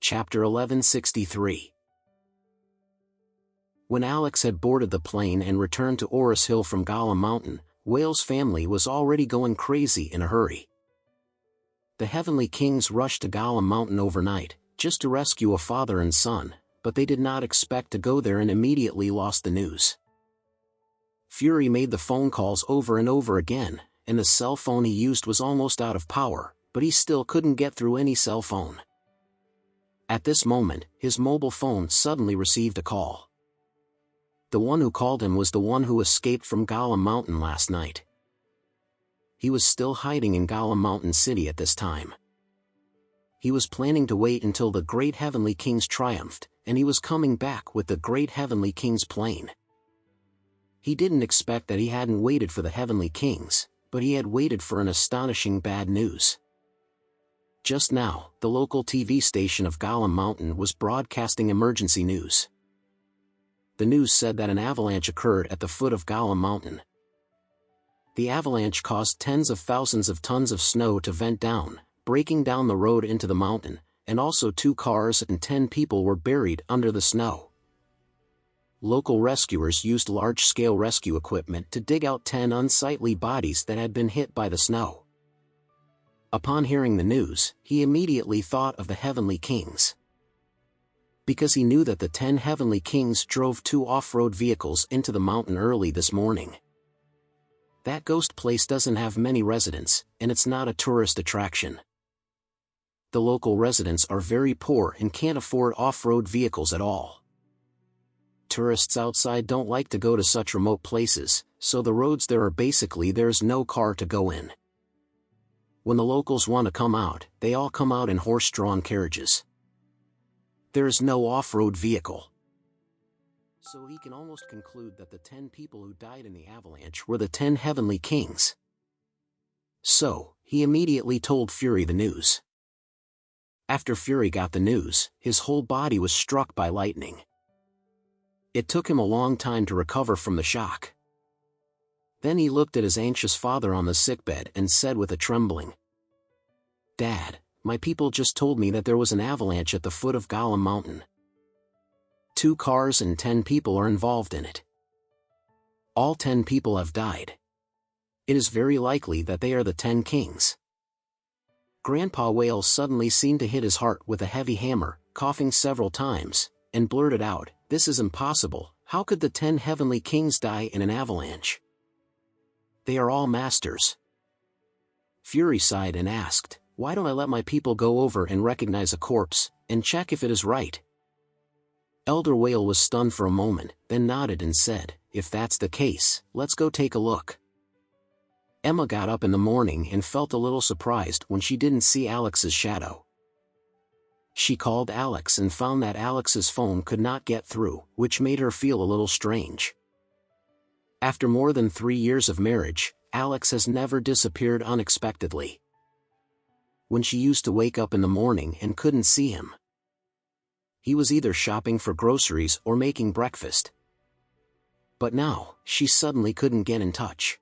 Chapter 1163. When Alex had boarded the plane and returned to Oris Hill from Gollum Mountain, Whale's family was already going crazy in a hurry. The Heavenly Kings rushed to Gollum Mountain overnight, just to rescue a father and son, but they did not expect to go there and immediately lost the news. Fury made the phone calls over and over again, and the cell phone he used was almost out of power, but he still couldn't get through any cell phone. At this moment, his mobile phone suddenly received a call. The one who called him was the one who escaped from Gollum Mountain last night. He was still hiding in Gollum Mountain City at this time. He was planning to wait until the Great Heavenly Kings triumphed, and he was coming back with the Great Heavenly Kings plane. He didn't expect that he hadn't waited for the Heavenly Kings, but he had waited for an astonishing bad news. Just now, the local TV station of Gollum Mountain was broadcasting emergency news. The news said that an avalanche occurred at the foot of Gollum Mountain. The avalanche caused tens of thousands of tons of snow to vent down, breaking down the road into the mountain, and also 2 cars and 10 people were buried under the snow. Local rescuers used large-scale rescue equipment to dig out 10 unsightly bodies that had been hit by the snow. Upon hearing the news, he immediately thought of the Heavenly Kings. Because he knew that the 10 Heavenly Kings drove 2 off-road vehicles into the mountain early this morning. That ghost place doesn't have many residents, and it's not a tourist attraction. The local residents are very poor and can't afford off-road vehicles at all. Tourists outside don't like to go to such remote places, so the roads there are basically there's no car to go in. When the locals want to come out, they all come out in horse-drawn carriages. There is no off-road vehicle. So he can almost conclude that the 10 people who died in the avalanche were the 10 Heavenly Kings. So, he immediately told Fury the news. After Fury got the news, his whole body was struck by lightning. It took him a long time to recover from the shock. Then he looked at his anxious father on the sickbed and said with a trembling, "Dad, my people just told me that there was an avalanche at the foot of Gollum Mountain. 2 cars and 10 people are involved in it. All 10 people have died. It is very likely that they are the 10 kings." Grandpa Whale suddenly seemed to hit his heart with a heavy hammer, coughing several times, and blurted out, "This is impossible. How could the 10 Heavenly Kings die in an avalanche? They are all masters." Fury sighed and asked, "Why don't I let my people go over and recognize a corpse, and check if it is right?" Elder Whale was stunned for a moment, then nodded and said, "If that's the case, let's go take a look." Emma got up in the morning and felt a little surprised when she didn't see Alex's shadow. She called Alex and found that Alex's phone could not get through, which made her feel a little strange. After more than 3 years of marriage, Alex has never disappeared unexpectedly. When she used to wake up in the morning and couldn't see him, he was either shopping for groceries or making breakfast. But now, she suddenly couldn't get in touch.